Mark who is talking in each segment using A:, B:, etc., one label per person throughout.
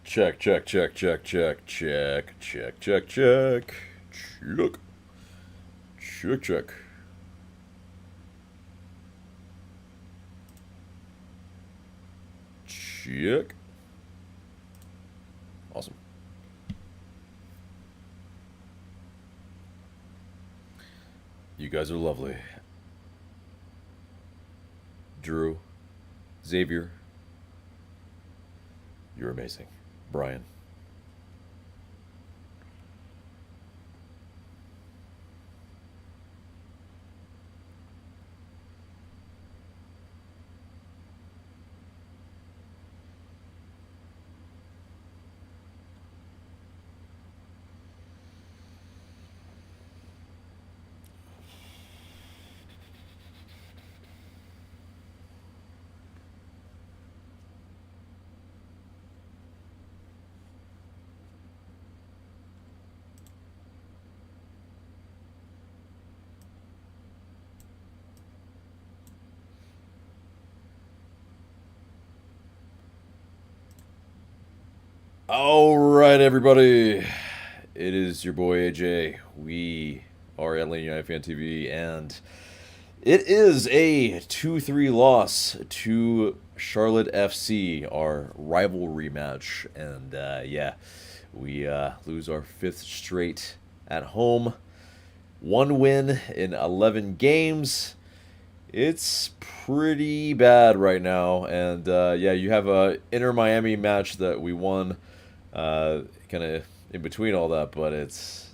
A: Check, check, check, check, check, check, check, check, check. Check. Check, check. Check. Awesome. You guys are lovely. Drew, Xavier, you're amazing. Brian. All right, everybody. It is your boy AJ. We are Atlutd FanTV, and it is a 2-3 loss to Charlotte FC, our rivalry match. And yeah, we lose our 5th straight at home. 1 win in 11 games. It's pretty bad right now, and yeah, you have a Inter Miami match that we won, kind of in between all that, but it's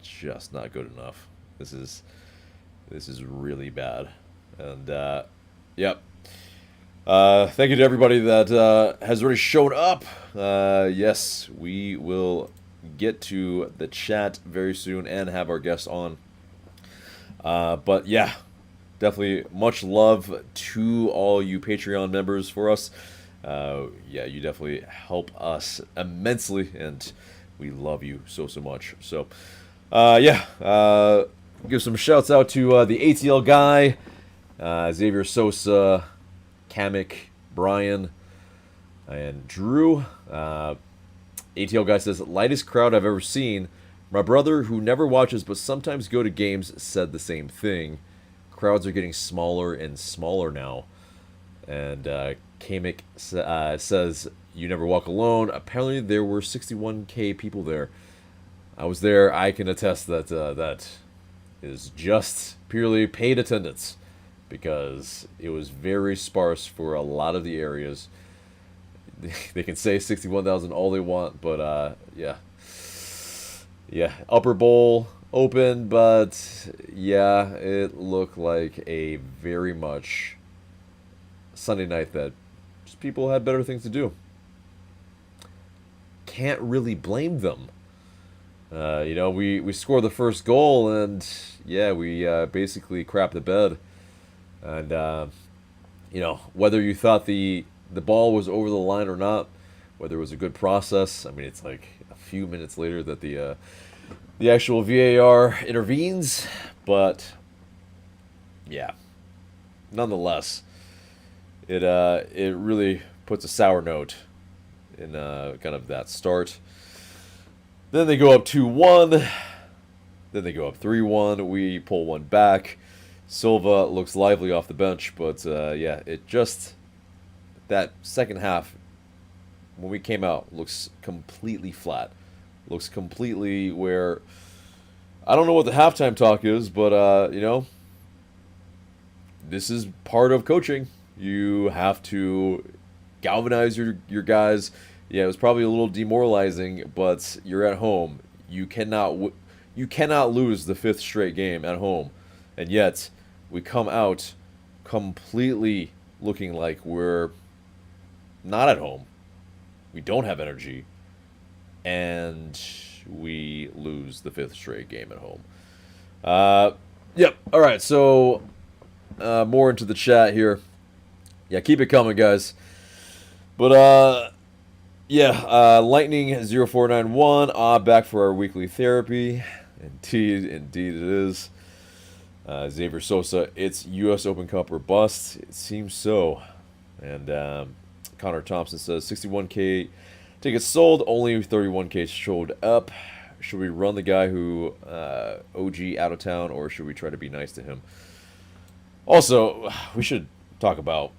A: just not good enough. This is really bad, and yep. Thank you to everybody that has already shown up. Yes, we will get to the chat very soon and have our guests on. But yeah. Definitely much love to all you Patreon members for us. Yeah, you definitely help us immensely, and we love you so much. So, yeah, give some shouts out to the ATL guy, Xavier Sosa, Kamek, Brian, and Drew. ATL guy says, lightest crowd I've ever seen. My brother, who never watches but sometimes go to games, said the same thing. Crowds are getting smaller and smaller now. And Kamek says, you never walk alone. Apparently there were 61K people there. I was there. I can attest that that is just purely paid attendance, because it was very sparse for a lot of the areas. They can say 61,000 all they want, but yeah. Yeah, Upper Bowl open, but yeah, it looked like a very much Sunday night that just people had better things to do. Can't really blame them. You know, we scored the first goal, and yeah, we basically crapped the bed. And you know, whether you thought the ball was over the line or not, whether it was a good process, I mean, it's like a few minutes later that the actual VAR intervenes, but yeah, nonetheless, it really puts a sour note in kind of that start. Then they go up 2-1, then they go up 3-1. We pull one back. Silva looks lively off the bench, but yeah, it just, that second half when we came out looks completely flat. Looks completely where, I don't know what the halftime talk is, but you know, this is part of coaching. You have to galvanize your guys. Yeah, it was probably a little demoralizing, but you're at home. You cannot lose the 5th straight game at home, and yet we come out completely looking like we're not at home. We don't have energy. And we lose the 5th straight game at home. Yep. All right. So more into the chat here. Yeah, keep it coming, guys. But yeah, Lightning 0491. Back for our weekly therapy. Indeed it is. Xavier Sosa, it's U.S. Open Cup or bust. It seems so. And Connor Thompson says 61K Tickets sold, only 31K showed up. Should we run the guy who OG out of town, or should we try to be nice to him? Also, we should talk about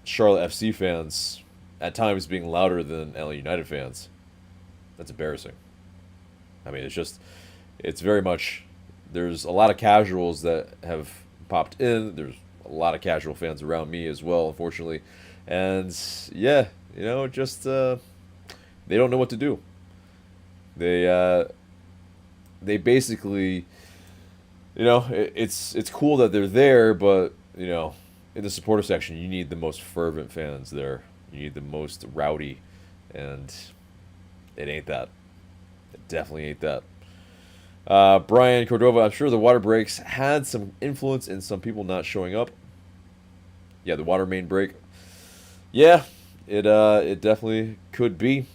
A: Charlotte FC fans at times being louder than LA United fans. That's embarrassing. I mean, it's very much, there's a lot of casuals that have popped in. There's a lot of casual fans around me as well, unfortunately. And yeah, just they don't know what to do. They basically, it's cool that they're there, but in the supporter section, you need the most fervent fans there. You need the most rowdy, and it ain't that. It definitely ain't that. Brian Cordova, I'm sure the water breaks had some influence in some people not showing up. Yeah, the water main break. Yeah, it definitely could be.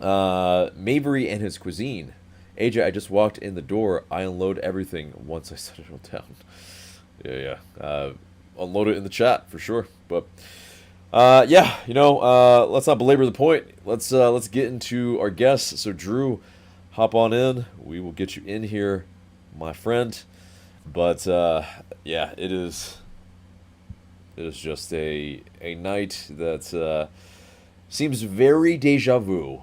A: Mavery and his cuisine. AJ, I just walked in the door. I unload everything once I set it all down. Yeah. Unload it in the chat for sure. But yeah, let's not belabor the point. Let's get into our guests. So Drew, hop on in. We will get you in here, my friend. But yeah, it is just a night that seems very deja vu.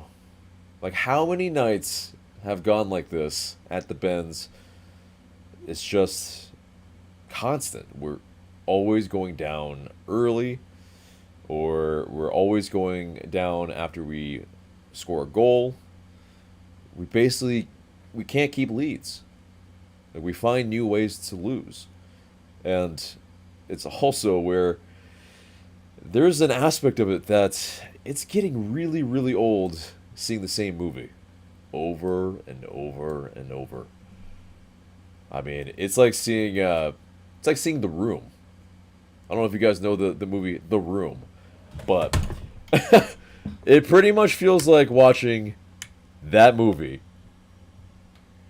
A: Like, how many nights have gone like this at the Benz? It's just constant. We're always going down early, or we're always going down after we score a goal. We can't keep leads. Like, we find new ways to lose. And it's also where there's an aspect of it that it's getting really, really old seeing the same movie over and over and over. I mean, it's like seeing The Room. I don't know if you guys know the movie The Room, but it pretty much feels like watching that movie.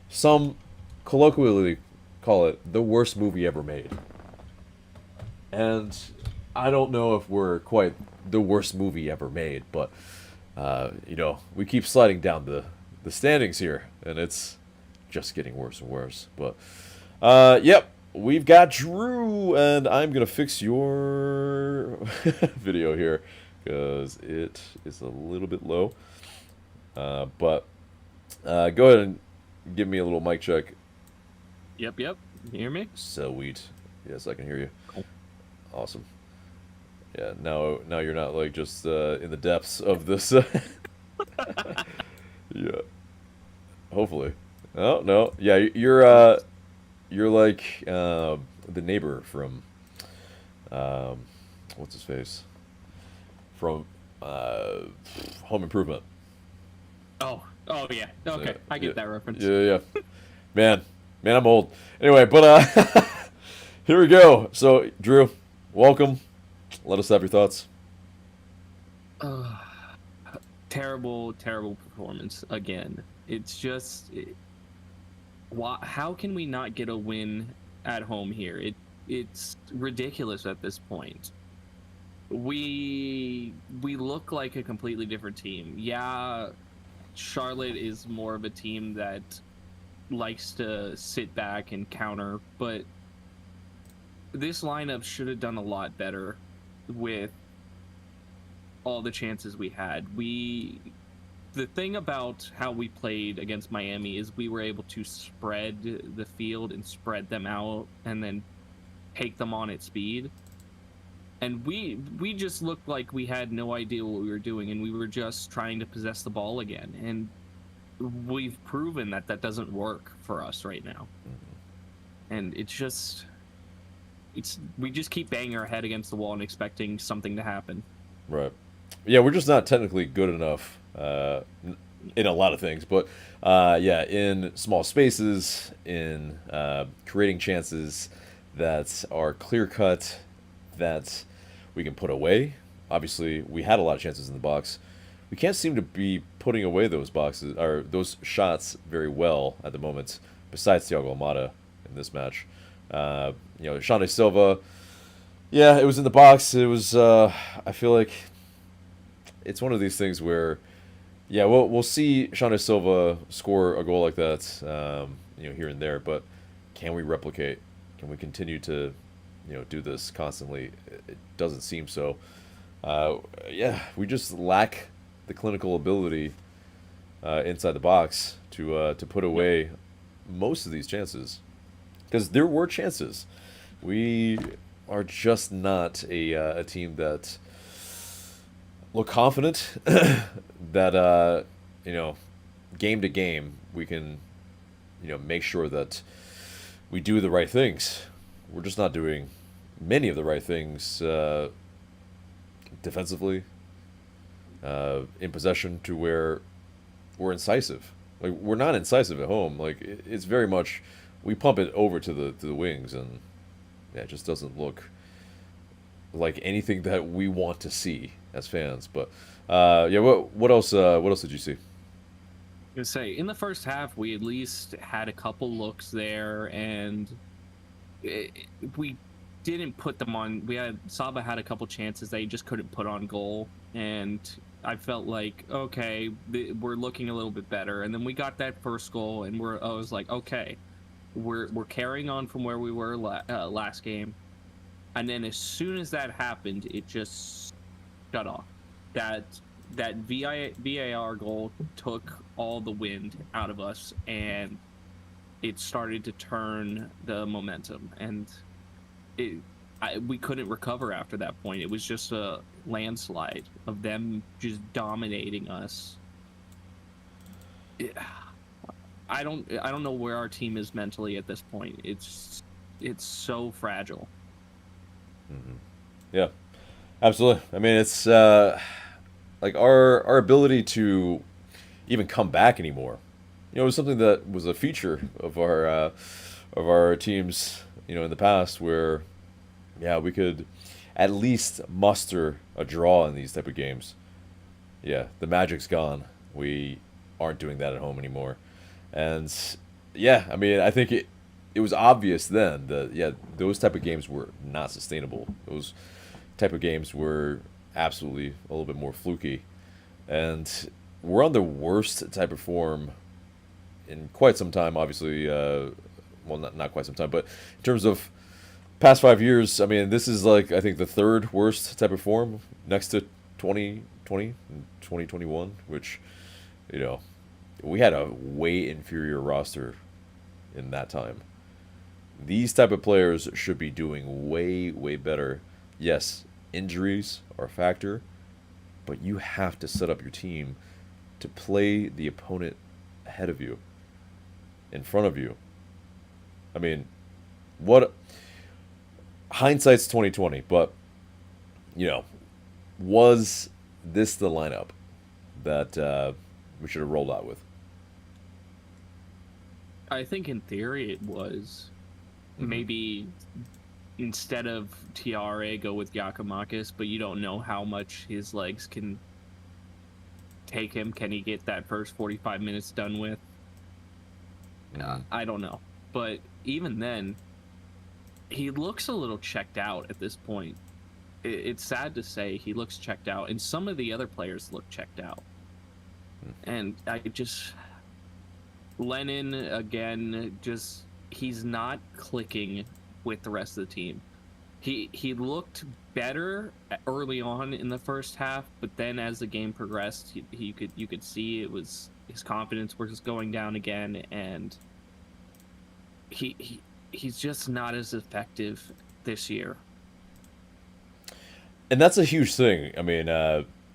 A: Some colloquially call it the worst movie ever made. And I don't know if we're quite the worst movie ever made, but we keep sliding down the standings here, and it's just getting worse and worse. But yep, we've got Drew, and I'm gonna fix your video here because it is a little bit low. But go ahead and give me a little mic check.
B: Yep. You hear me?
A: Sweet. Yes, I can hear you.
B: Cool.
A: Awesome. Yeah, now you're not like just in the depths of this. Yeah. Hopefully. Oh no. Yeah, you're like the neighbor from what's his face? From Home Improvement.
B: Oh yeah. Okay,
A: Yeah,
B: I get that reference.
A: Yeah. Man, I'm old. Anyway, but here we go. So, Drew, welcome. Let us have your thoughts.
B: Terrible performance again. It's just, how can we not get a win at home here? It's ridiculous at this point. We look like a completely different team. Yeah, Charlotte is more of a team that likes to sit back and counter, but this lineup should have done a lot better with all the chances we had. The thing about how we played against Miami is we were able to spread the field and spread them out and then take them on at speed. And we just looked like we had no idea what we were doing, and we were just trying to possess the ball again. And we've proven that doesn't work for us right now. And we just keep banging our head against the wall and expecting something to happen.
A: Right. Yeah, we're just not technically good enough in a lot of things. But yeah, in small spaces, in creating chances that are clear-cut, that we can put away. Obviously, we had a lot of chances in the box. We can't seem to be putting away those boxes or those shots very well at the moment, besides Thiago Almada in this match. Xande Silva, yeah, it was in the box. It was, I feel like it's one of these things where Yeah, we'll see Shauna Silva score a goal like that, here and there. But can we replicate? Can we continue to, do this constantly? It doesn't seem so. Uh, yeah, we just lack the clinical ability inside the box to put
B: Yep.
A: away most of these chances. Because there were chances. We are just not a team that look confident that game to game we can make sure that we do the right things. We're just not doing many of the right things defensively, in possession, to where we're incisive. Like, we're not incisive at home. Like, it's very much we pump it over to the wings, and yeah, it just doesn't look like anything that we want to see as fans. But yeah, what else? What else did you see?
B: To say in the first half, we at least had a couple looks there, and it, we didn't put them on. Saba had a couple chances that he just couldn't put on goal, and I felt like, okay, we're looking a little bit better. And then we got that first goal, and I was like, okay, we're carrying on from where we were last game. And then as soon as that happened, it just shut off. That VAR goal took all the wind out of us, and it started to turn the momentum. And we couldn't recover after that point. It was just a landslide of them just dominating us. I don't know where our team is mentally at this point. It's so fragile.
A: Mm-hmm. Yeah, absolutely. I mean, it's like our ability to even come back anymore. It was something that was a feature of our teams, in the past, where yeah, we could at least muster a draw in these type of games. Yeah, the magic's gone. We aren't doing that at home anymore. And yeah, I mean, I think it was obvious then that yeah, those type of games were not sustainable. Those type of games were absolutely a little bit more fluky, and we're on the worst type of form in quite some time. Obviously, well, not quite some time, but in terms of past 5 years, I mean, this is like I think the third worst type of form, next to 2020 and 2021, which you know we had a way inferior roster in that time. These type of players should be doing way better. Yes, injuries are a factor, but you have to set up your team to play the opponent ahead of you, in front of you. I mean, what hindsight's 2020, but you know, was this the lineup that we should have rolled out with?
B: I think in theory it was. Maybe instead of TRA go with Giacomakis, but you don't know how much his legs can take him. Can he get that first 45 minutes done with? I don't know. But even then, he looks a little checked out at this point. It's sad to say he looks checked out, and some of the other players look checked out. And I just... Lennon, again, just... He's not clicking with the rest of the team. He looked better early on in the first half, but then as the game progressed, you could see it was his confidence was just going down again, and he's just not as effective this year.
A: And that's a huge thing. I mean,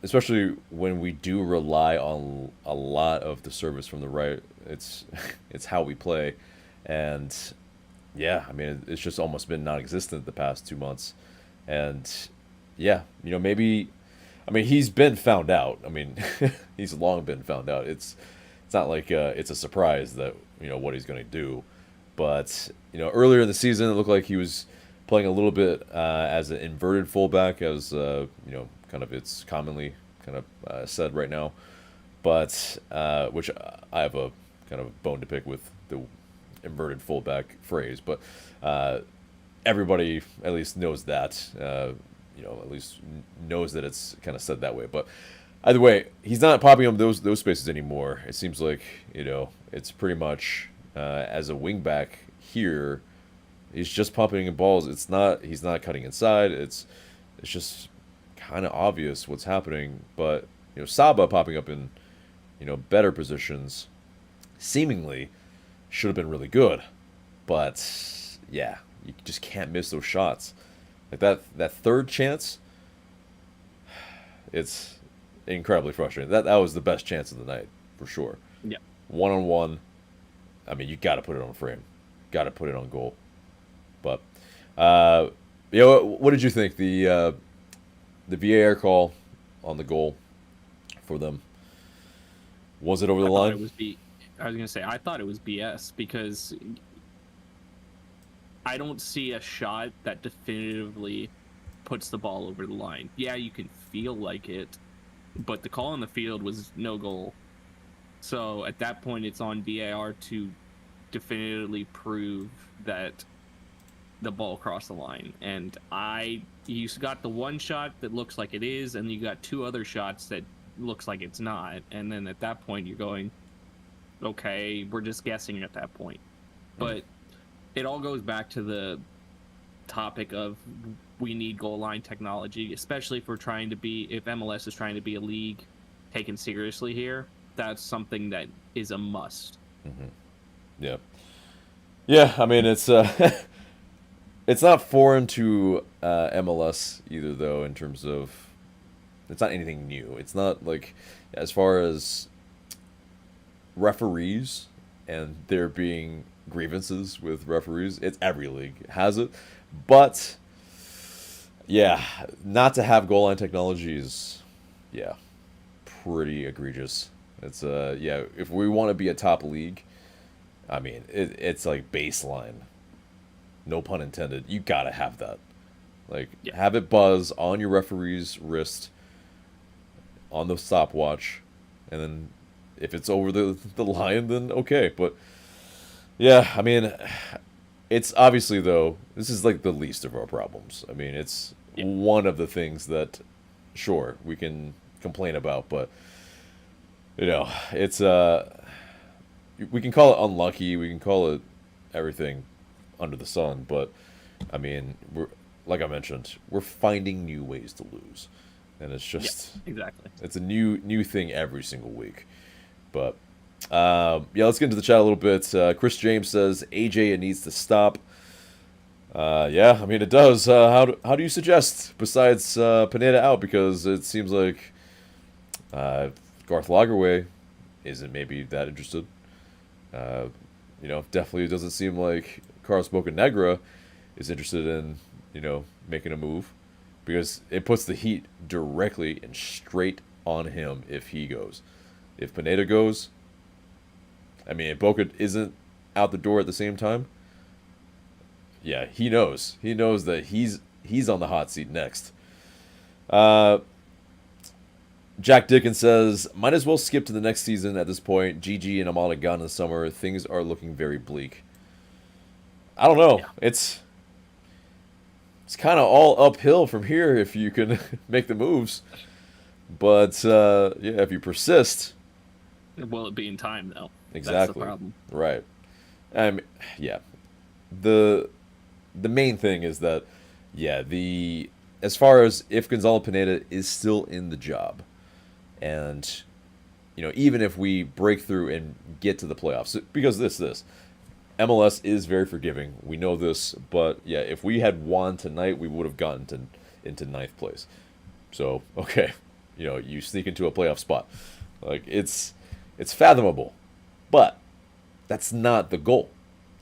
A: especially when we do rely on a lot of the service from the right. It's how we play. And yeah, I mean, it's just almost been non-existent the past 2 months. And yeah, maybe, I mean, he's been found out. I mean, he's long been found out. It's not like it's a surprise that what he's going to do. But earlier in the season, it looked like he was playing a little bit as an inverted fullback, as kind of it's commonly kind of said right now. But which I have a kind of bone to pick with the inverted fullback phrase, but everybody at least knows that, at least knows that it's kind of said that way. But Either way, he's not popping up those spaces anymore. It seems like, it's pretty much as a wingback here, he's just pumping in balls. He's not cutting inside. It's just kind of obvious what's happening. But Saba popping up in better positions, seemingly should have been really good. But yeah, you just can't miss those shots. Like that third chance, it's incredibly frustrating. That was the best chance of the night for sure.
B: Yeah.
A: 1-on-1. I mean, you got to put it on frame. Got to put it on goal. But what did you think the VAR call on the goal for them? Was it over the line?
B: I was gonna say I thought it was BS because I don't see a shot that definitively puts the ball over the line. Yeah, you can feel like it, but the call on the field was no goal. So at that point, it's on VAR to definitively prove that the ball crossed the line. And you got the one shot that looks like it is, and you got two other shots that looks like it's not. And then at that point, you're going, okay, we're just guessing at that point. But it all goes back to the topic of we need goal line technology, especially if MLS is trying to be a league taken seriously here. That's something that is a must.
A: Mm-hmm. Yeah. Yeah, I mean, it's it's not foreign to MLS either, though, in terms of it's not anything new. It's not like, as far as referees and there being grievances with referees, it's every league has it. But yeah, not to have goal line technology is, yeah, pretty egregious. It's if we want to be a top league, I mean, it's like baseline. No pun intended. You gotta have that. Like, have it buzz on your referee's wrist on the stopwatch, and then if it's over the line, then okay. But yeah, I mean, it's obviously, though, this is like the least of our problems. I mean, it's one of the things that, sure, we can complain about, but it's we can call it unlucky, we can call it everything under the sun, but I mean, like I mentioned, we're finding new ways to lose, and it's just
B: exactly.
A: It's a new thing every single week. But let's get into the chat a little bit. Chris James says AJ, it needs to stop. Yeah, I mean, it does. How do you suggest besides Pineda out, because it seems like Garth Lagerwey isn't maybe that interested. Definitely doesn't seem like Carlos Bocanegra is interested in, making a move, because it puts the heat directly and straight on him if he goes. If Pineda goes, I mean, if Boca isn't out the door at the same time, yeah, he knows. He knows that he's on the hot seat next. Jack Dickens says, might as well skip to the next season at this point. GG and Amada gone in the summer. Things are looking very bleak. I don't know. Yeah. It's kind of all uphill from here if you can make the moves. But, if you persist.
B: Will it be in time, though?
A: Exactly.
B: That's the problem.
A: Right. Yeah. The main thing is that, as far as if Gonzalo Pineda is still in the job, and, even if we break through and get to the playoffs, because this, MLS is very forgiving. We know this, but yeah, if we had won tonight, we would have gotten into ninth place. So, okay, you sneak into a playoff spot. Like, it's fathomable, but that's not the goal.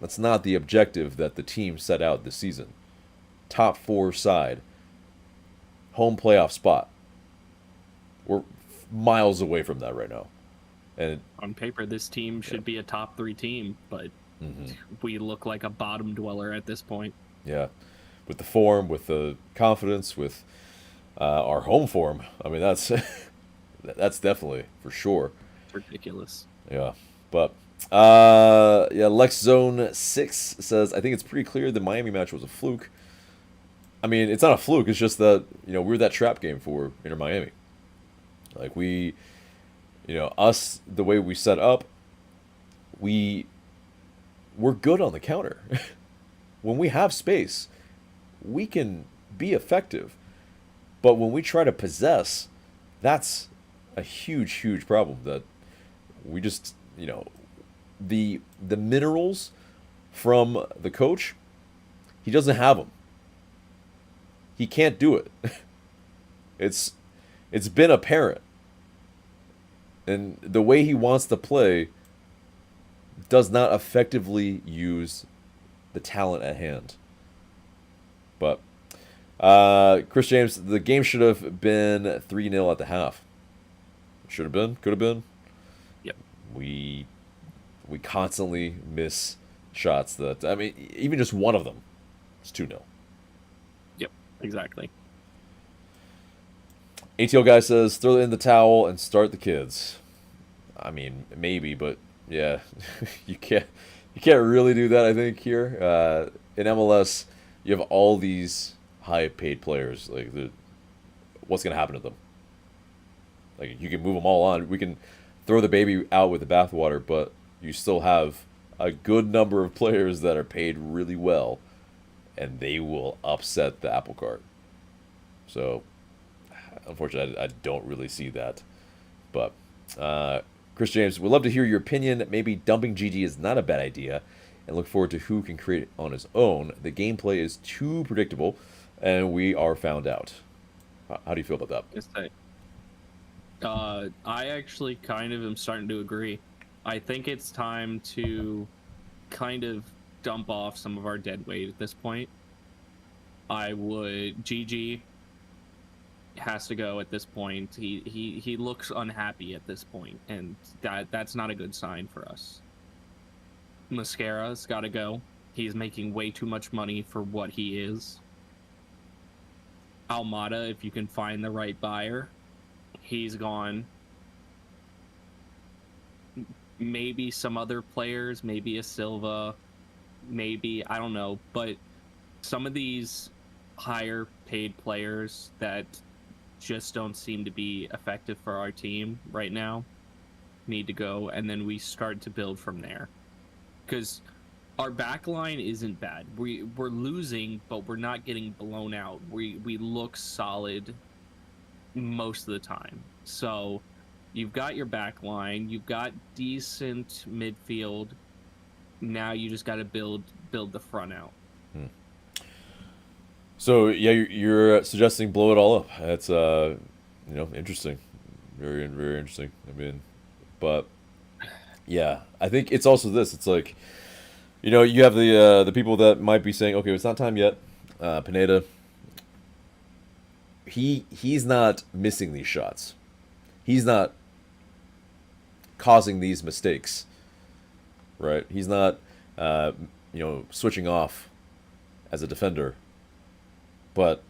A: That's not the objective that the team set out this season. Top 4 side, home playoff spot. We're miles away from that right now. And
B: on paper, this team should be a top 3 team, but we look like a bottom dweller at this point.
A: Yeah, with the form, with the confidence, with our home form. I mean, that's definitely for sure.
B: It's ridiculous.
A: Yeah, but Lex Zone 6 says, I think it's pretty clear the Miami match was a fluke. I mean, it's not a fluke. It's just that we were that trap game for Inter Miami. Like us, the way we set up, we're good on the counter. When we have space, we can be effective. But when we try to possess, that's a huge, huge problem that we just, the minerals from the coach, he doesn't have them. He can't do it. It's been apparent. And the way he wants to play does not effectively use the talent at hand. But Chris James, the game should have been 3-0 at the half. Should have been, could have been.
B: Yep.
A: We constantly miss shots that, I mean, even just one of them is 2-0.
B: Yep, exactly.
A: ATL guy says, throw in the towel and start the kids. I mean, maybe, but yeah, you can't really do that, I think, here. In MLS, you have all these high-paid players. Like, what's going to happen to them? Like, you can move them all on. We can throw the baby out with the bathwater, but you still have a good number of players that are paid really well, and they will upset the apple cart. So, unfortunately, I don't really see that. But, Chris James, we'd love to hear your opinion. Maybe dumping GG is not a bad idea, and look forward to who can create it on his own. The gameplay is too predictable, and we are found out. How do you feel about that?
B: Yes, I actually kind of am starting to agree. I think it's time to kind of dump off some of our dead weight at this point. GG has to go at this point. He looks unhappy at this point, and that's not a good sign for us. Mascara's got to go. He's making way too much money for what he is. Almada, if you can find the right buyer, he's gone. Maybe some other players, maybe a Silva, maybe, I don't know, but some of these higher paid players that just don't seem to be effective for our team right now need to go, and then we start to build from there. Because our back line isn't bad. We're losing, but we're not getting blown out. We look solid most of the time. So you've got your back line, you've got decent midfield. Now you just got to build the front out.
A: So yeah, you're suggesting blow it all up. That's interesting, very very interesting. I mean, but yeah, I think it's also this. It's like, you have the people that might be saying, okay, it's not time yet. Pineda, he's not missing these shots. He's not causing these mistakes, right? He's not, switching off as a defender. But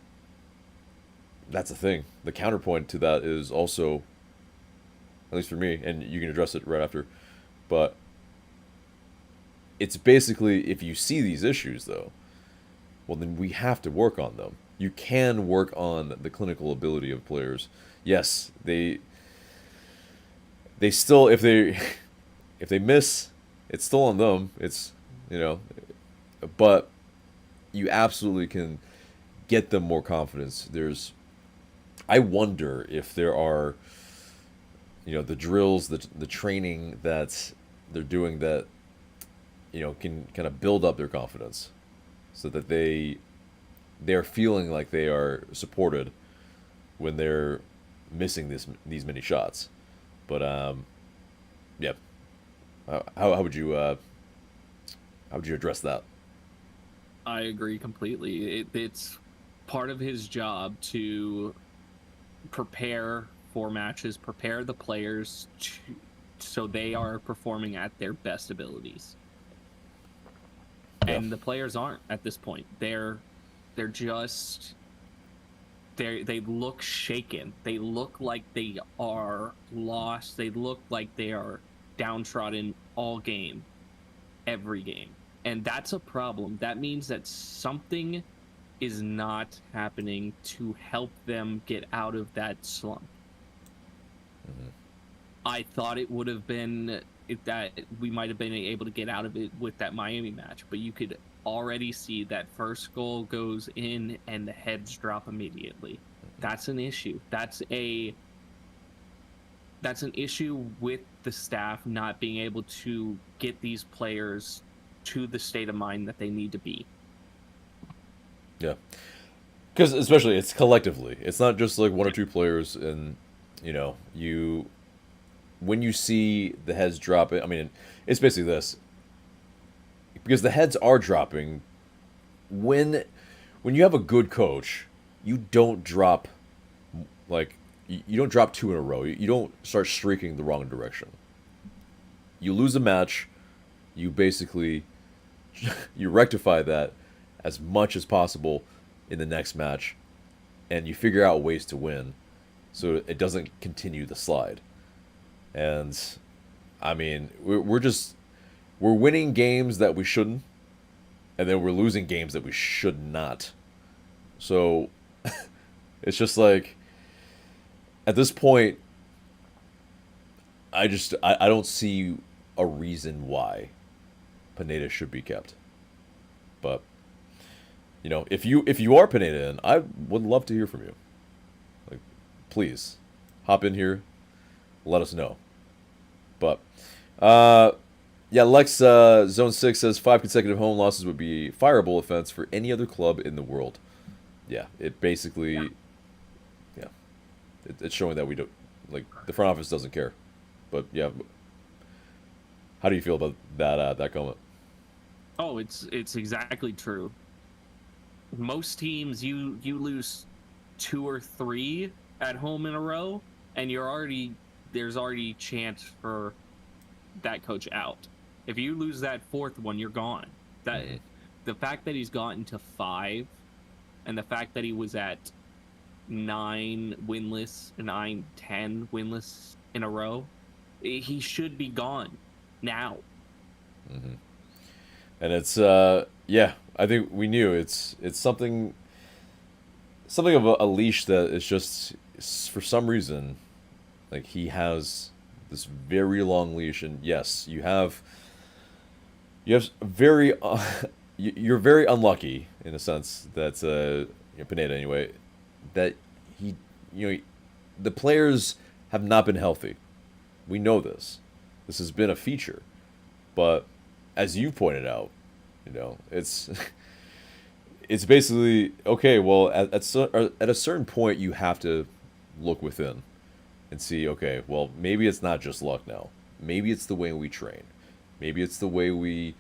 A: that's the thing. The counterpoint to that is also, at least for me, and you can address it right after, but it's basically, if you see these issues, though, well, then we have to work on them. You can work on the clinical ability of players. Yes, they still, if they miss, it's still on them. It's, but you absolutely can get them more confidence. I wonder if there are, the drills, the training that they're doing that, can kind of build up their confidence, so that they're feeling like they are supported when they're missing these many shots. But yeah, how would you address that?
B: I agree completely. It's part of his job to prepare for matches, prepare the players so they are performing at their best abilities. Yeah. And the players aren't at this point. They look shaken. They look like they are lost. They look like they are downtrodden all game, every game. And that's a problem. That means that something is not happening to help them get out of that slump. I thought it would have been that we might have been able to get out of it with that Miami match, but you could already see that first goal goes in and the heads drop immediately. That's an issue. That's an issue with the staff not being able to get these players to the state of mind that they need to be.
A: Yeah. Because especially it's collectively. It's not just like one or two players, and when you see the heads drop it, I mean, it's basically this. Because the heads are dropping when you have a good coach, you don't drop you don't drop two in a row. You don't start streaking the wrong direction. You lose a match, you basically you rectify that as much as possible in the next match, and you figure out ways to win so it doesn't continue the slide. And I mean, we're winning games that we shouldn't, and then we're losing games that we should not. So it's just like, at this point, I don't see a reason why Pineda should be kept. But if you are Pineda, in, I would love to hear from you. Like, please hop in here, let us know. But yeah, Lex Zone 6 says 5 consecutive home losses would be a fireable offense for any other club in the world. Yeah, it basically, yeah, it's showing that we don't, like, the front office doesn't care. But yeah, how do you feel about that comment?
B: Oh, it's exactly true. Most teams, you lose 2 or 3 at home in a row, and there's already chance for that coach out. If you lose that 4th one, you're gone. The fact that he's gotten to 5, and the fact that he was at 9 winless, 10 winless in a row, he should be gone now.
A: Mm-hmm. And it's yeah, I think we knew it's something of a leash that is just, for some reason, like, he has this very long leash. And yes, you have very you're very unlucky in a sense that Pineda anyway, that he the players have not been healthy. We know this. This has been a feature, but as you pointed out, it's it's basically okay. Well, at a certain point, you have to look within and see. Okay, well, maybe it's not just luck now. Maybe it's the way we train. Maybe it's the way we,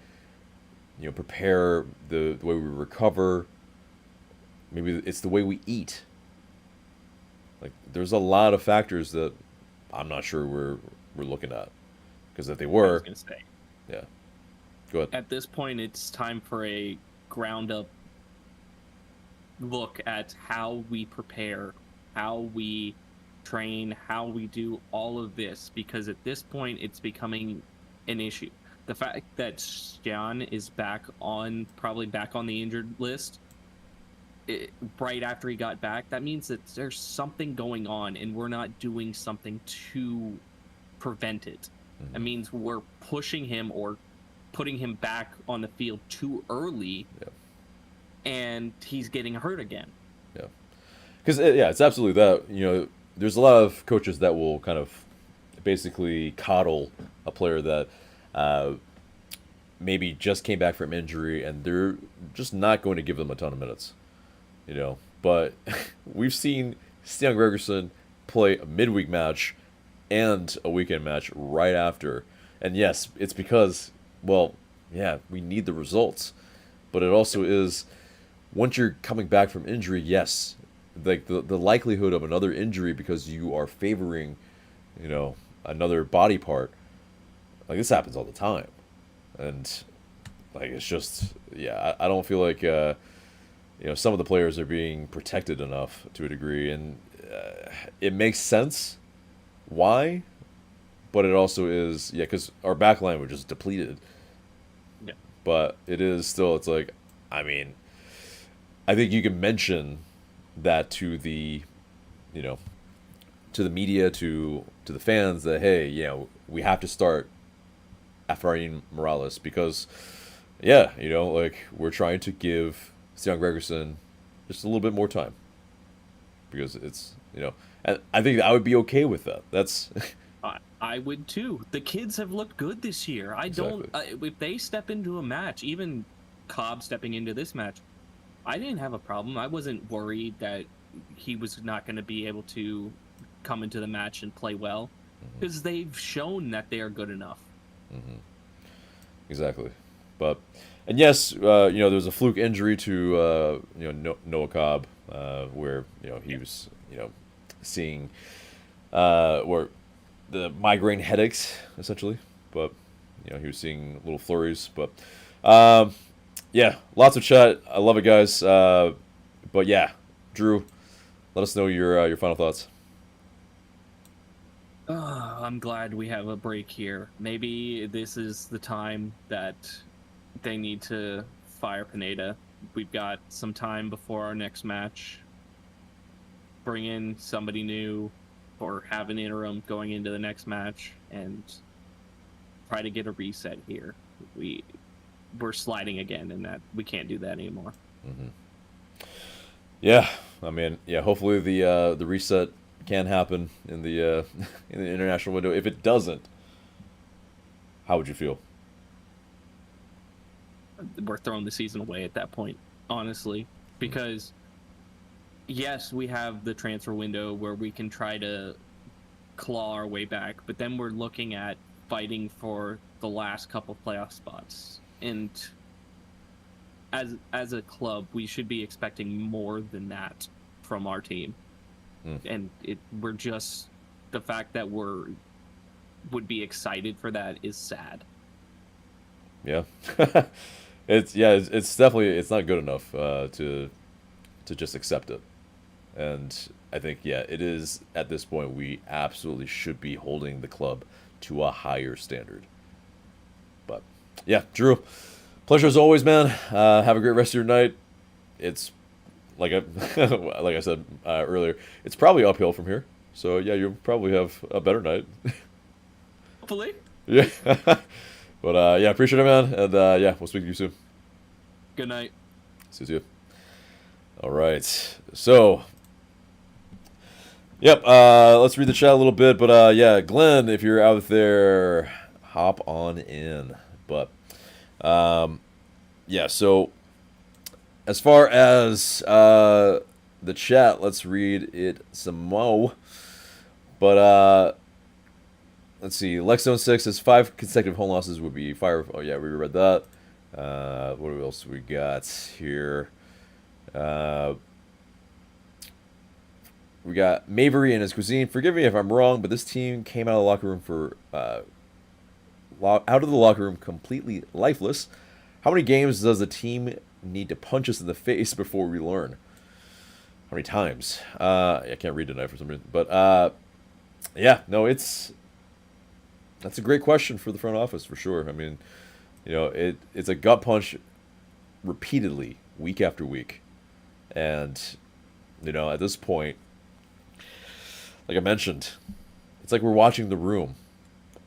A: prepare, the way we recover. Maybe it's the way we eat. Like, there's a lot of factors that I'm not sure we're looking at, because if they were,
B: I was gonna say,
A: yeah. Go ahead.
B: At this point, it's time for a ground-up look at how we prepare, how we train, how we do all of this, because at this point, it's becoming an issue. The fact that Stian is probably back on the injured list, right after he got back, that means that there's something going on, and we're not doing something to prevent it.
A: Mm-hmm.
B: That means we're pushing him or putting him back on the field too early, and he's getting hurt again.
A: Yeah, because it's absolutely that. There's a lot of coaches that will kind of basically coddle a player that maybe just came back from injury, and they're just not going to give them a ton of minutes. But we've seen Stian Gregerson play a midweek match and a weekend match right after, and yes, it's because, well, yeah, we need the results, but it also is, once you're coming back from injury, yes, like the likelihood of another injury because you are favoring, another body part, like, this happens all the time, and like, it's just, yeah, I don't feel like some of the players are being protected enough to a degree, and it makes sense why, but it also is, because our back line was just depleted.
B: Yeah.
A: But it is still, it's like, I mean, I think you can mention that to the, to the media, to to the fans that, hey, you know, we have to start Efrain Morales because, yeah, you know, like, we're trying to give Steon Gregerson just a little bit more time because it's, you know, and I think I would be okay with that. That's
B: I would too. The kids have looked good this year. I
A: exactly.
B: don't. If they step into a match, even Cobb stepping into this match, I didn't have a problem. I wasn't worried that he was not going to be able to come into the match and play well because they've shown that they are good enough.
A: Exactly. But, and yes, you know, there was a fluke injury to, you know, Noah Cobb, where, you know, he was, you know, seeing, or the migraine headaches, essentially. But, you know, he was seeing little flurries. But, yeah, lots of chat. I love it, guys. But, yeah, Drew, let us know your final thoughts.
B: I'm glad we have a break here. Maybe this is the time that they need to fire Pineda. We've got some time before our next match. Bring in somebody new or have an interim going into the next match and try to get a reset here. We're sliding again, and that we can't do that anymore.
A: Yeah, I mean, yeah, hopefully the reset can happen in the international window. If it doesn't, how would you feel?
B: We're throwing the season away at that point, honestly, because yes, we have the transfer window where we can try to claw our way back, but then we're looking at fighting for the last couple playoff spots. And as a club, we should be expecting more than that from our team. And we're just, the fact that would be excited for that is sad.
A: Yeah. It's definitely, it's not good enough to just accept it. And I think, yeah, it is at this point we absolutely should be holding the club to a higher standard. But yeah, Drew, pleasure as always, man. Have a great rest of your night. It's like I said earlier, it's probably uphill from here. So yeah, you'll probably have a better night.
B: Hopefully.
A: Yeah. But yeah, appreciate it, man. And yeah, we'll speak to you soon.
B: Good night.
A: See you. All right. So, yep. Let's read the chat a little bit. But yeah, Glenn, if you're out there, hop on in. But yeah. So, as far as the chat, let's read it some more. But let's see. Lexstone6 says 5 consecutive home losses would be fire. Oh yeah, we read that. What else we got here? We got Mavery and his cuisine. Forgive me if I'm wrong, but this team came out of the locker room out of the locker room completely lifeless. How many games does the team need to punch us in the face before we learn? How many times? I can't read tonight for some reason. But yeah, no, that's a great question for the front office for sure. I mean, you know, it's a gut punch repeatedly, week after week. And, you know, at this point, like I mentioned, it's like we're watching The Room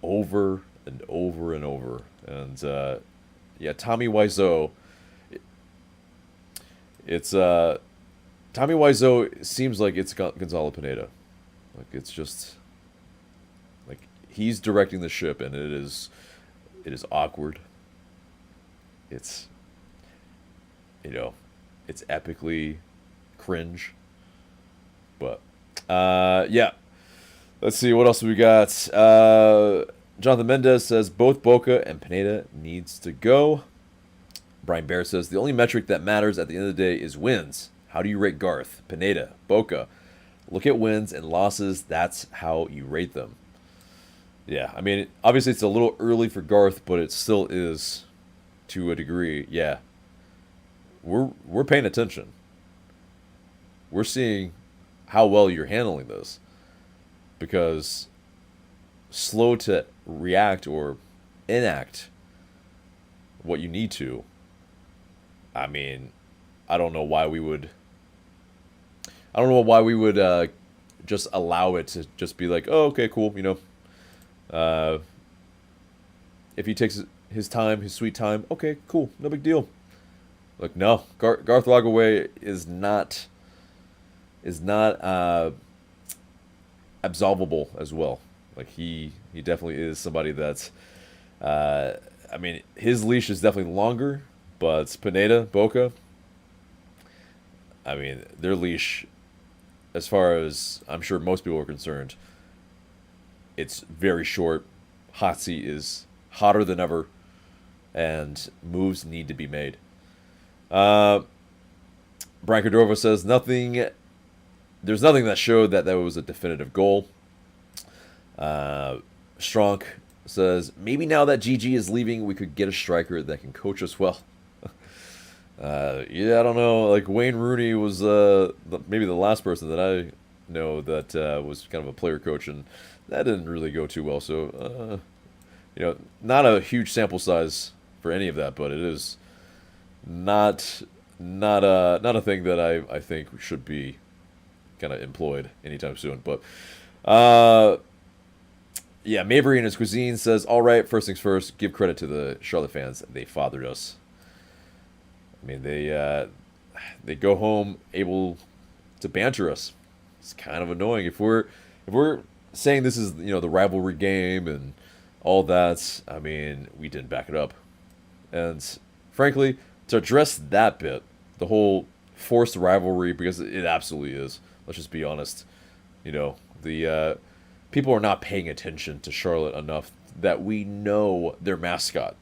A: over and over and over. And, yeah, Tommy Wiseau, it's, Tommy Wiseau seems like it's Gonzalo Pineda. Like, it's just, like, he's directing the ship, and it is awkward. It's, you know, it's epically cringe. But yeah, let's see what else we got. Jonathan Mendez says both Boca and Pineda needs to go. Brian Bear says the only metric that matters at the end of the day is wins. How do you rate Garth, Pineda, Boca? Look at wins and losses. That's how you rate them. Yeah, I mean, obviously it's a little early for Garth, but it still is, to a degree. Yeah, we're paying attention. We're seeing how well you're handling this, because slow to react or enact what you need to. I mean, I don't know why we would just allow it to just be like, oh, okay, cool, if he takes his time, his sweet time, okay, cool, no big deal. Look, no, Garth Lagaway is not absolvable as well. Like he definitely is somebody that's, I mean, his leash is definitely longer, but Pineda, Boca, I mean, their leash, as far as I'm sure most people are concerned, it's very short. Hot seat is hotter than ever, and moves need to be made. Brian Cordova says nothing. There's nothing that showed that was a definitive goal. Strong says maybe now that GG is leaving, we could get a striker that can coach us well. Yeah, I don't know. Like Wayne Rooney was maybe the last person that I know that was kind of a player coach, and that didn't really go too well. So, not a huge sample size for any of that, but it is not a thing that I think should be kind of employed anytime soon. But yeah, Mabry in his cuisine says, all right, first things first, give credit to the Charlotte fans. They fathered us. I mean, they go home able to banter us. It's kind of annoying if we're saying this is the rivalry game and all that. I mean, we didn't back it up, and frankly, to address that bit, the whole forced rivalry, because it absolutely is. Let's just be honest. The people are not paying attention to Charlotte enough that we know their mascot.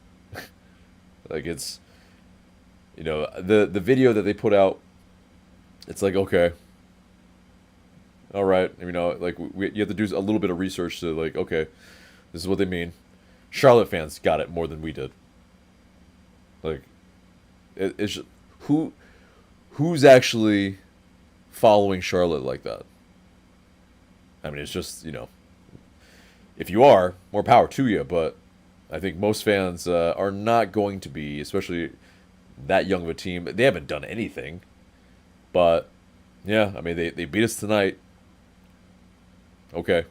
A: Like it's. The video that they put out, it's like, okay, all right, like you have to do a little bit of research to like, okay, this is what they mean. Charlotte fans got it more than we did. Like, it's just, who's actually following Charlotte like that? I mean, it's just if you are, more power to you. But I think most fans are not going to be, especially that young of a team. They haven't done anything, but yeah, I mean they beat us tonight. Okay.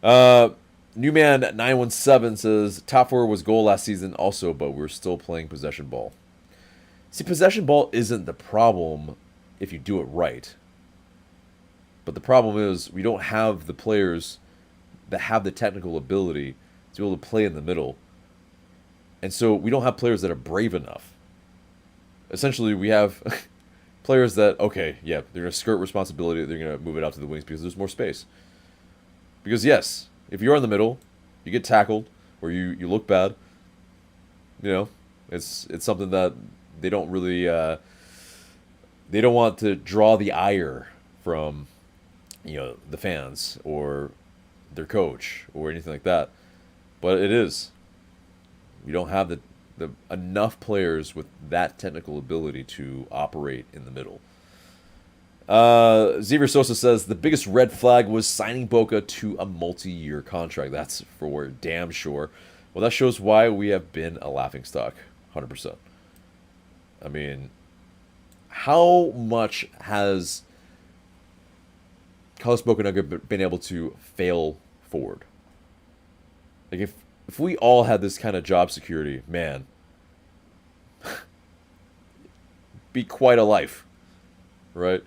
A: Newman 917 says top four was goal last season also, but we're still playing possession ball. See, possession ball isn't the problem if you do it right, but the problem is we don't have the players that have the technical ability to be able to play in the middle. And so we don't have players that are brave enough. Essentially, we have players that, okay, yeah, they're going to skirt responsibility. They're going to move it out to the wings because there's more space. Because, yes, if you're in the middle, you get tackled or you look bad, it's something that they don't really, they don't want to draw the ire from, the fans or their coach or anything like that. But it is. We don't have the enough players with that technical ability to operate in the middle. Xavier Sosa says the biggest red flag was signing Boca to a multi-year contract. That's for damn sure. Well, that shows why we have been a laughingstock, 100%. I mean, how much has Carlos Bocanegra been able to fail forward? Like if we all had this kind of job security, man, be quite a life, right?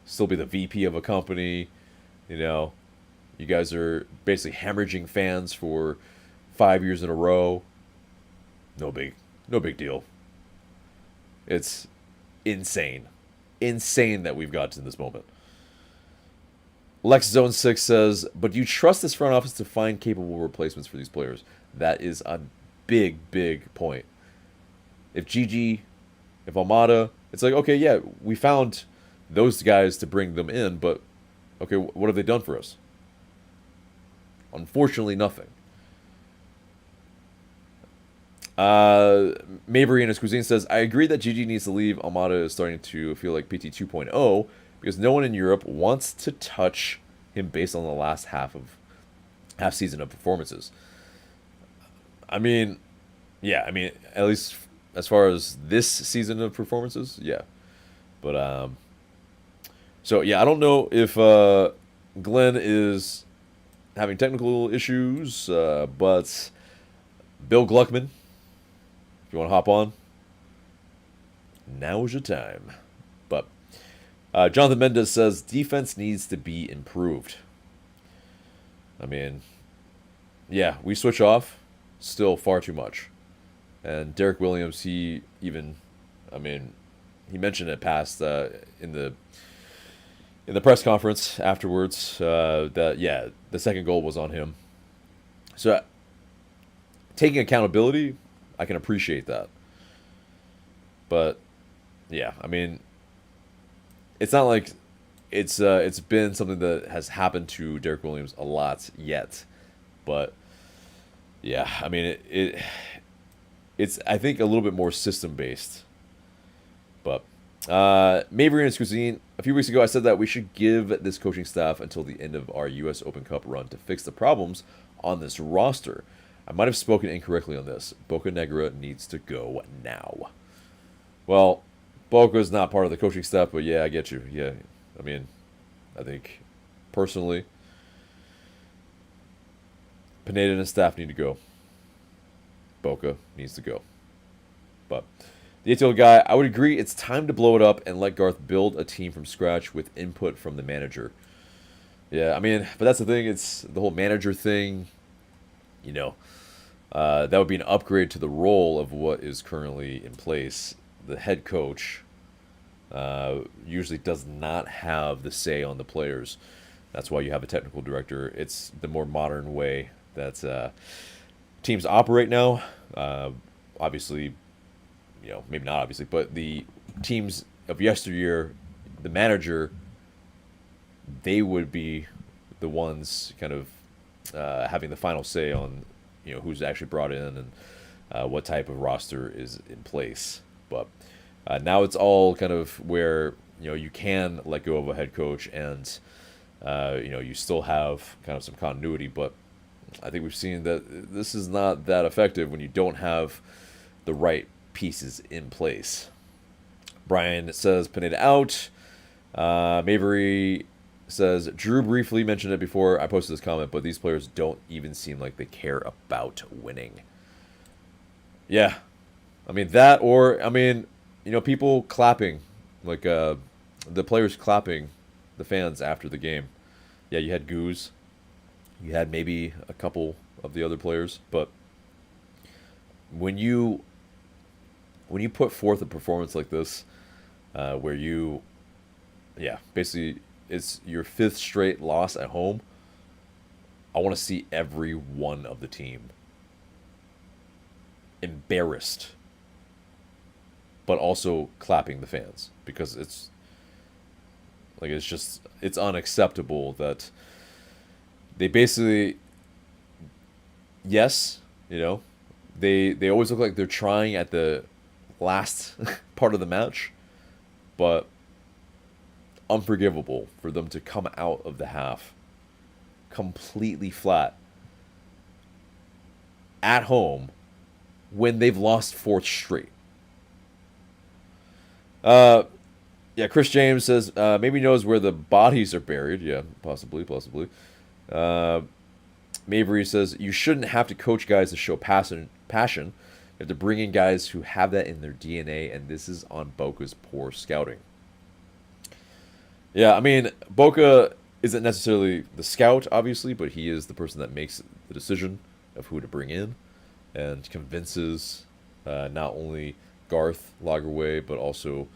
A: Still be the VP of a company, you guys are basically hemorrhaging fans for 5 years in a row. No big deal. It's insane that we've got to this moment. Lex Zone 6 says, but do you trust this front office to find capable replacements for these players? That is a big point. If Gigi, if Almada, it's like, okay, yeah, we found those guys to bring them in, but okay, what have they done for us? Unfortunately, nothing. Mabry in his cuisine says, I agree that Gigi needs to leave. Almada is starting to feel like PT 2.0 because no one in Europe wants to touch him based on the last half season of performances. I mean, yeah, at least as far as this season of performances, yeah. But So yeah, I don't know if Glenn is having technical issues, but Bill Gluckman, if you want to hop on, now is your time. But Jonathan Mendez says defense needs to be improved. I mean, yeah, we switch off still far too much. And Derek Williams, he even, I mean, he mentioned it past in the press conference afterwards that yeah, the second goal was on him. So taking accountability, I can appreciate that. But yeah, I mean, it's not like it's been something that has happened to Derek Williams a lot yet. But yeah, I mean it's I think a little bit more system based. But Maverick and Cuisine, a few weeks ago I said that we should give this coaching staff until the end of our US Open Cup run to fix the problems on this roster. I might have spoken incorrectly on this. Boca Negra needs to go now. Well, Boca is not part of the coaching staff, but yeah, I get you. Yeah, I mean, I think personally, Pineda and his staff need to go. Boca needs to go. But the ATL guy, I would agree it's time to blow it up and let Garth build a team from scratch with input from the manager. Yeah, I mean, but that's the thing. It's the whole manager thing. You know, that would be an upgrade to the role of what is currently in place. The head coach usually does not have the say on the players. That's why you have a technical director. It's the more modern way that teams operate now. Obviously, you know, maybe not obviously, but the teams of yesteryear, the manager, they would be the ones kind of having the final say on, you know, who's actually brought in and what type of roster is in place. But now it's all kind of where, you know, you can let go of a head coach and, you know, you still have kind of some continuity. But I think we've seen that this is not that effective when you don't have the right pieces in place. Brian says Pineda out. Mabry says Drew briefly mentioned it before I posted this comment, but these players don't even seem like they care about winning. Yeah, I mean that, or I mean, you know, people clapping, like the players clapping the fans after the game. Yeah, you had Goose, you had maybe a couple of the other players, but when you put forth a performance like this, where you, yeah, basically it's your fifth straight loss at home, I want to see every one of the team embarrassed, but also clapping the fans, because it's like, it's unacceptable that they basically, yes, you know, they always look like they're trying at the last part of the match, but unforgivable for them to come out of the half completely flat at home when they've lost fourth straight. Yeah, Chris James says maybe knows where the bodies are buried. Yeah, possibly. Mabry says you shouldn't have to coach guys to show passion. You have to bring in guys who have that in their DNA, and this is on Boca's poor scouting. Yeah, I mean, Boca isn't necessarily the scout, obviously, but he is the person that makes the decision of who to bring in and convinces not only Garth Lagerwey, but also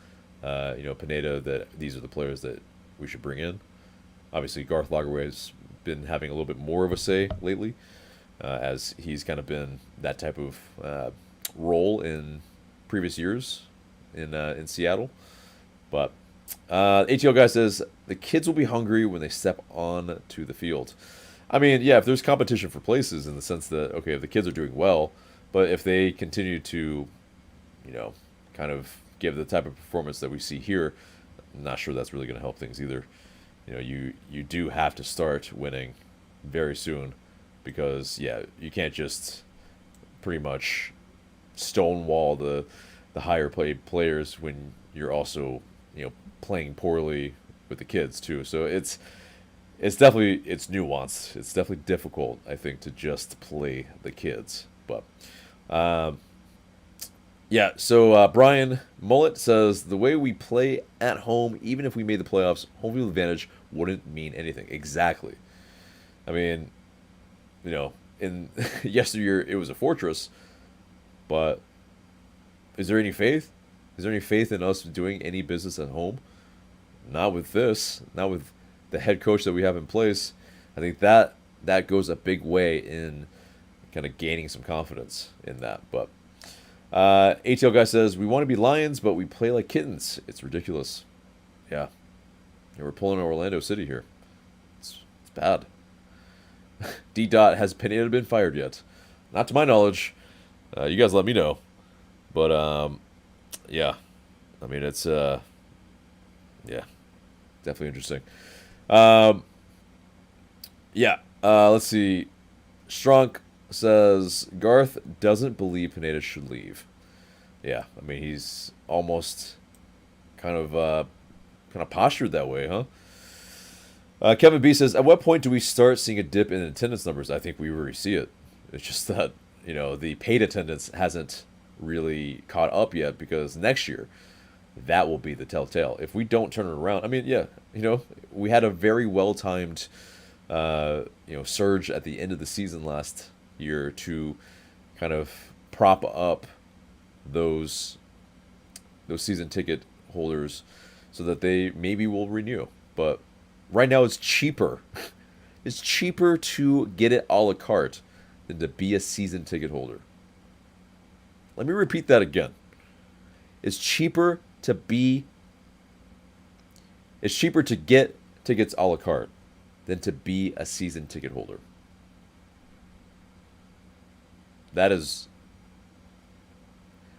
A: you know, Pineda, that these are the players that we should bring in. Obviously, Garth Lagerwey has been having a little bit more of a say lately, as he's kind of been that type of role in previous years in Seattle. But ATL guy says the kids will be hungry when they step on to the field. I mean, yeah, if there's competition for places in the sense that, okay, if the kids are doing well, but if they continue to, you know, kind of give the type of performance that we see here, I'm not sure that's really going to help things either. You know, you do have to start winning very soon, because yeah, you can't just pretty much stonewall the higher paid players when you're also, you know, playing poorly with the kids too. So it's definitely it's nuanced. It's definitely difficult, I think, to just play the kids. But yeah. So Brian Mullet says the way we play at home, even if we made the playoffs, home field advantage wouldn't mean anything. Exactly. I mean, in yesteryear it was a fortress, but is there any faith? Is there any faith in us doing any business at home? Not with this. Not with the head coach that we have in place. I think that goes a big way in kind of gaining some confidence in that. But ATL guy says we want to be lions, but we play like kittens. It's ridiculous. Yeah, we're pulling Orlando City here. It's bad. D. Dot, has Pineda been fired yet? Not to my knowledge. You guys let me know. But yeah, I mean it's yeah, definitely interesting. Yeah, let's see. Strunk says Garth doesn't believe Pineda should leave. Yeah, I mean he's almost kind of postured that way, huh? Kevin B says, at what point do we start seeing a dip in attendance numbers? I think we already see it. It's just that the paid attendance hasn't really caught up yet, because next year that will be the telltale. If we don't turn it around, I mean, yeah, we had a very well-timed surge at the end of the season last year to kind of prop up those season ticket holders so that they maybe will renew. But right now it's cheaper. It's cheaper to get it a la carte than to be a season ticket holder. Let me repeat that again. It's cheaper to get tickets a la carte than to be a season ticket holder. That is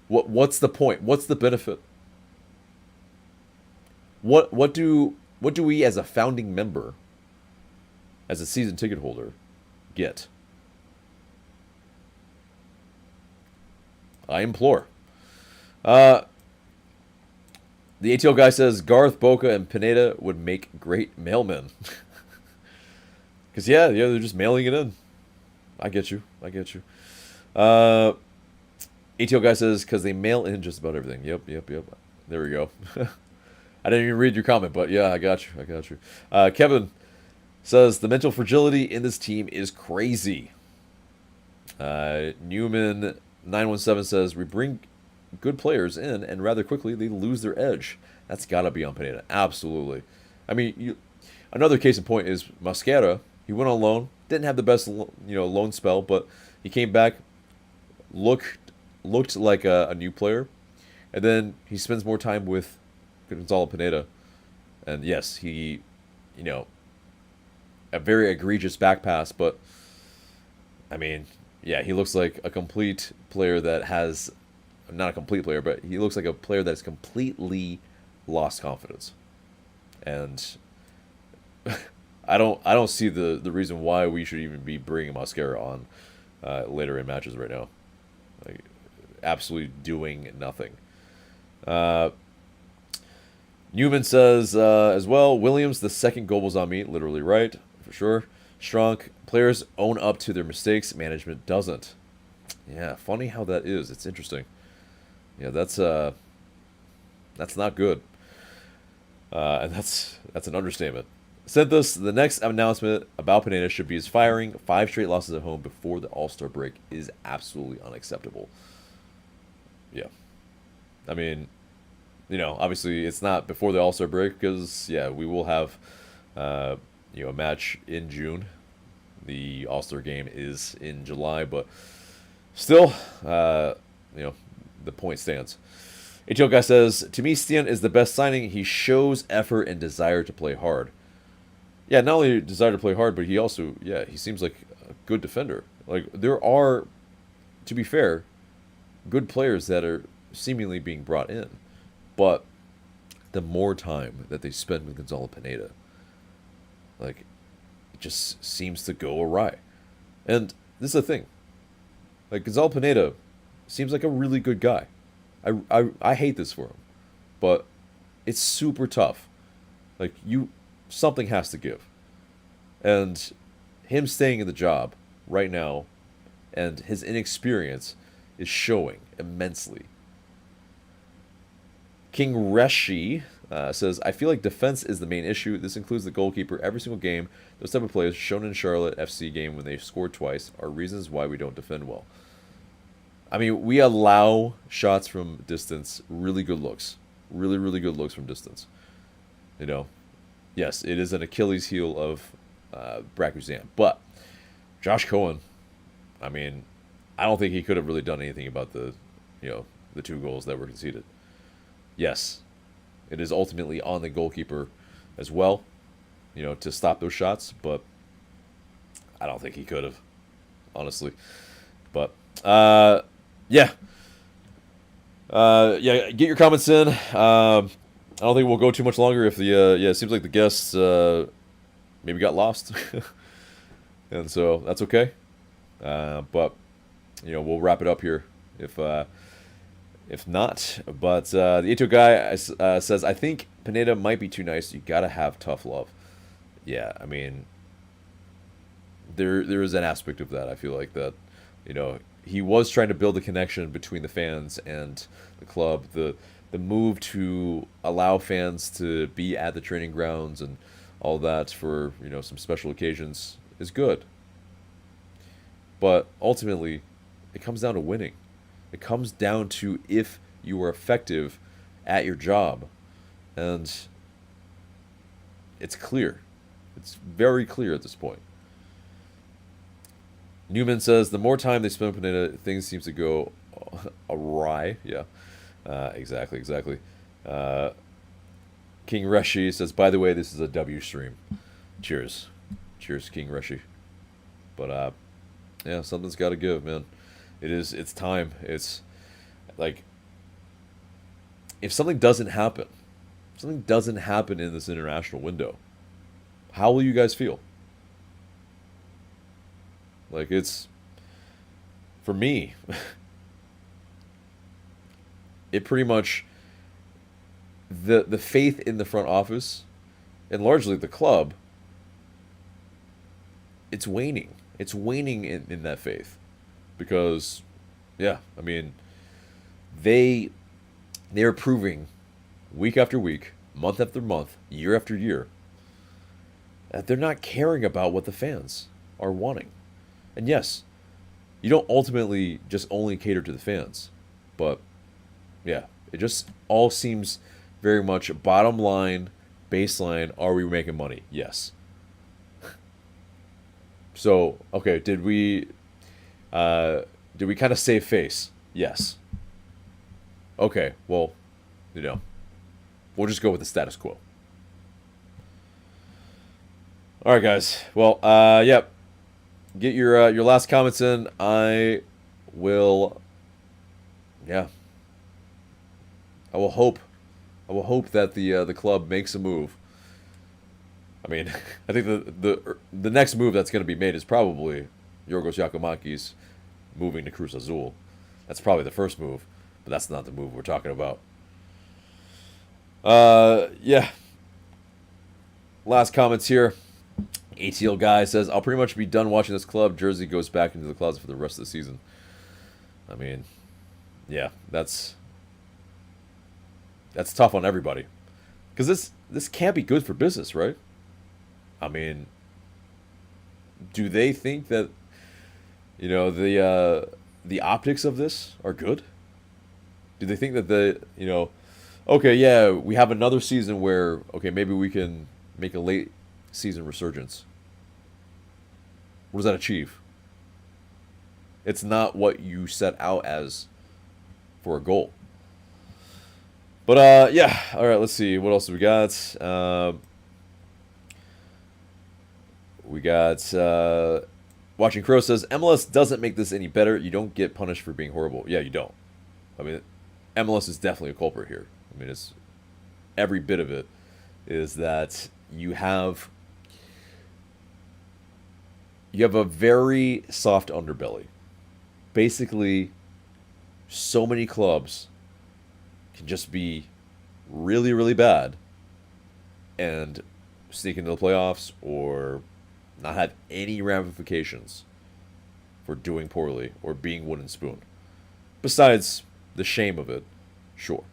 A: what's the point? What's the benefit? What do we as a founding member, as a season ticket holder, get? I implore. The ATL guy says Garth, Boca, and Pineda would make great mailmen. Because, yeah, they're just mailing it in. I get you. ATL guy says because they mail in just about everything. Yep. There we go. I didn't even read your comment, but yeah, I got you. Kevin says the mental fragility in this team is crazy. Newman 917 says we bring good players in, and rather quickly they lose their edge. That's got to be on Pineda. Absolutely. I mean, another case in point is Mosquera. He went on loan, didn't have the best loan spell, but he came back, looked like a new player, and then he spends more time with Gonzalo Pineda, and yes, he, a very egregious back pass, but I mean, yeah, he looks like a complete player that has, not a complete player, but he looks like a player that's completely lost confidence, and I don't see the reason why we should even be bringing Mosquera on later in matches right now, like absolutely doing nothing. Newman says as well, Williams, the second goal was on me, literally right, for sure. Strunk, players own up to their mistakes, management doesn't. Yeah, funny how that is. It's interesting. Yeah, that's not good. And that's an understatement. Synthos, the next announcement about Pineda should be his firing. 5 straight losses at home before the All-Star break is absolutely unacceptable. Yeah. I mean, obviously it's not before the All-Star break because, yeah, we will have, a match in June. The All-Star game is in July, but still, the point stands. ATL guy says, to me, Stian is the best signing. He shows effort and desire to play hard. Yeah, not only desire to play hard, but he also, he seems like a good defender. Like, there are, to be fair, good players that are seemingly being brought in. But the more time that they spend with Gonzalo Pineda, like, it just seems to go awry. And this is the thing. Like, Gonzalo Pineda seems like a really good guy. I hate this for him. But it's super tough Like, something has to give. And him staying in the job right now and his inexperience is showing immensely. King Reshi says, I feel like defense is the main issue. This includes the goalkeeper. Every single game, those type of players shown in Charlotte FC game when they scored twice are reasons why we don't defend well. I mean, we allow shots from distance, really good looks. Really, really good looks from distance. You know, yes, it is an Achilles heel of Brakuzan. But Josh Cohen, I mean, I don't think he could have really done anything about the 2 goals that were conceded. Yes, it is ultimately on the goalkeeper as well, to stop those shots, but I don't think he could have, honestly. But, yeah. Get your comments in. I don't think we'll go too much longer if it seems like the guests maybe got lost. And so that's okay. But, we'll wrap it up here if not. But the ATL guy says, I think Pineda might be too nice. You got to have tough love. Yeah, I mean, there is an aspect of that. I feel like that, he was trying to build a connection between the fans and the club. The move to allow fans to be at the training grounds and all that for, some special occasions is good. But ultimately, it comes down to winning. It comes down to if you are effective at your job. And it's clear. It's very clear at this point. Newman says, the more time they spend on Pineda, things seems to go awry. Yeah, exactly. King Reshi says, by the way, this is a W stream. Cheers, King Reshi. But, yeah, something's got to give, man. It's time. It's like, if something doesn't happen in this international window, how will you guys feel? Like, it's, for me, it pretty much, the faith in the front office, and largely the club, it's waning. It's waning in that faith. Because, yeah, I mean, they're proving week after week, month after month, year after year, that they're not caring about what the fans are wanting. And yes, you don't ultimately just only cater to the fans. But, yeah, it just all seems very much bottom line, baseline, are we making money? Yes. So, okay, did we kind of save face? Yes. Okay, well, we'll just go with the status quo. All right, guys. Well, yep. Get your last comments in. I will hope that the club makes a move. I mean, I think the next move that's going to be made is probably Yorgos Giacomakis moving to Cruz Azul. That's probably the first move, but that's not the move we're talking about. Yeah. Last comments here. ATL guy says, I'll pretty much be done watching this club. Jersey goes back into the closet for the rest of the season. I mean, yeah, that's tough on everybody. Because this can't be good for business, right? I mean, do they think that, the optics of this are good? Do they think that okay, yeah, we have another season where, okay, maybe we can make a late season resurgence. What does that achieve? It's not what you set out as for a goal. But, yeah, all right, let's see. What else do we got? We got Watching Crow says, MLS doesn't make this any better. You don't get punished for being horrible. Yeah, you don't. I mean, MLS is definitely a culprit here. I mean, it's every bit of it is that you have a very soft underbelly. Basically, so many clubs can just be really, really bad and sneak into the playoffs or not have any ramifications for doing poorly or being wooden spoon. Besides the shame of it, sure.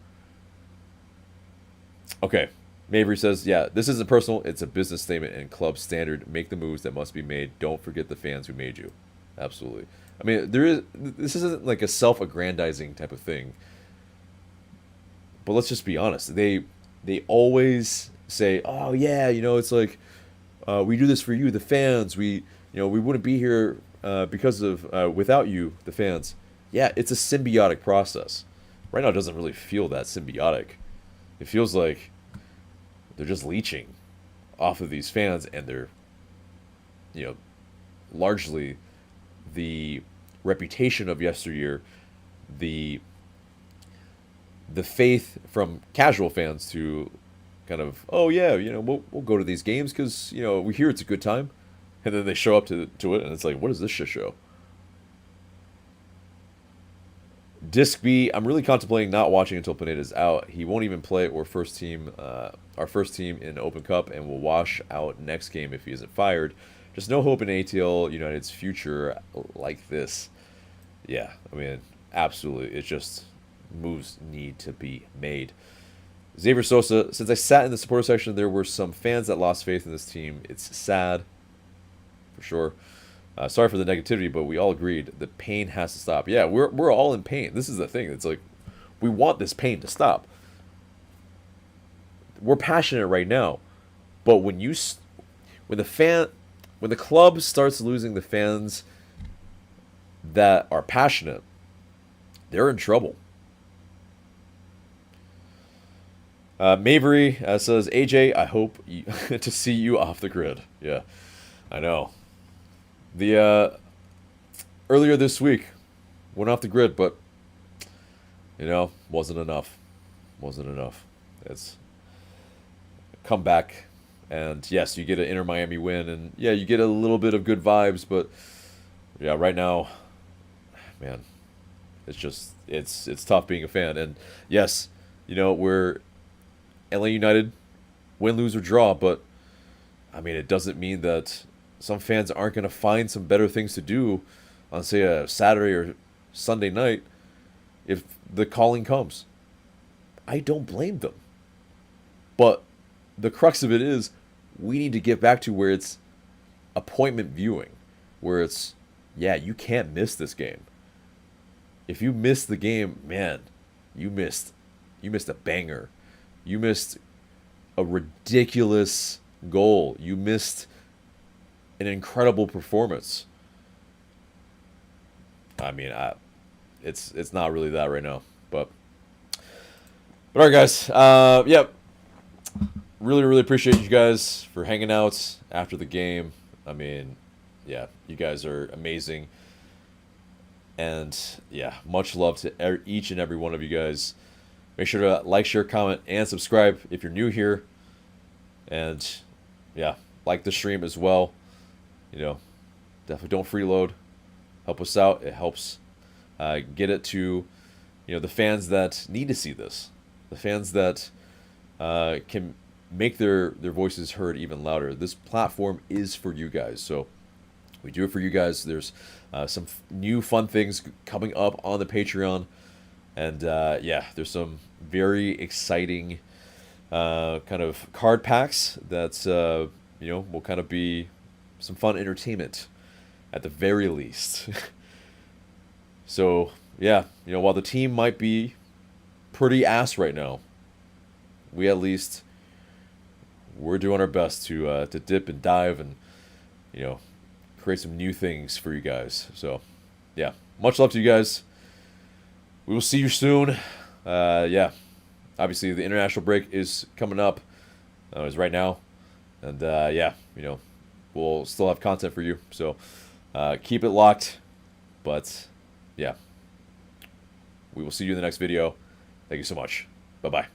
A: Okay. Maverick says, yeah, this isn't personal. It's a business statement and club standard. Make the moves that must be made. Don't forget the fans who made you. Absolutely. I mean, this isn't like a self-aggrandizing type of thing. But let's just be honest. They always say, oh, yeah, it's like we do this for you, the fans. We wouldn't be here because of without you, the fans. Yeah, it's a symbiotic process. Right now, it doesn't really feel that symbiotic. It feels like they're just leeching off of these fans, and they're, largely the reputation of yesteryear, the faith from casual fans to kind of, oh yeah, we'll go to these games because we hear it's a good time, and then they show up to it, and it's like, what is this shit show? Disc B, I'm really contemplating not watching until Pineda's out. He won't even play our first team in Open Cup, and will wash out next game if he isn't fired. Just no hope in ATL United's future like this. Yeah, I mean, absolutely. It's just moves need to be made. Xavier Sosa, since I sat in the supporter section, there were some fans that lost faith in this team. It's sad, for sure. Sorry for the negativity, but we all agreed the pain has to stop. Yeah, we're all in pain. This is the thing. It's like we want this pain to stop. We're passionate right now, but when the club starts losing the fans that are passionate, they're in trouble. Mavery says, AJ, I hope to see you off the grid. Yeah, I know. The earlier this week went off the grid, but wasn't enough. It's come back, and yes, you get an Inter Miami win, and yeah, you get a little bit of good vibes, but yeah, right now, man, it's tough being a fan. And yes, we're LA United, win, lose, or draw, but I mean, it doesn't mean that some fans aren't going to find some better things to do on, say, a Saturday or Sunday night if the calling comes. I don't blame them. But the crux of it is we need to get back to where it's appointment viewing, where it's, yeah, you can't miss this game. If you miss the game, man, you missed a banger. You missed a ridiculous goal. You missed an incredible performance. I mean, it's not really that right now, but all right, guys. Yeah, really appreciate you guys for hanging out after the game. I mean, yeah, you guys are amazing, and yeah, much love to each and every one of you guys. Make sure to like, share, comment, and subscribe if you're new here, and yeah, like the stream as well. Definitely don't freeload. Help us out. It helps get it to, the fans that need to see this. The fans that can make their voices heard even louder. This platform is for you guys. So we do it for you guys. There's some new fun things coming up on the Patreon. And yeah, there's some very exciting kind of card packs that, will kind of be some fun entertainment at the very least. So yeah, while the team might be pretty ass right now, we at least we're doing our best to dip and dive and create some new things for you guys. So yeah, much love to you guys. We will see you soon. Yeah, obviously the international break is coming up. Is right now, and yeah, we'll still have content for you. So keep it locked. But yeah, we will see you in the next video. Thank you so much. Bye-bye.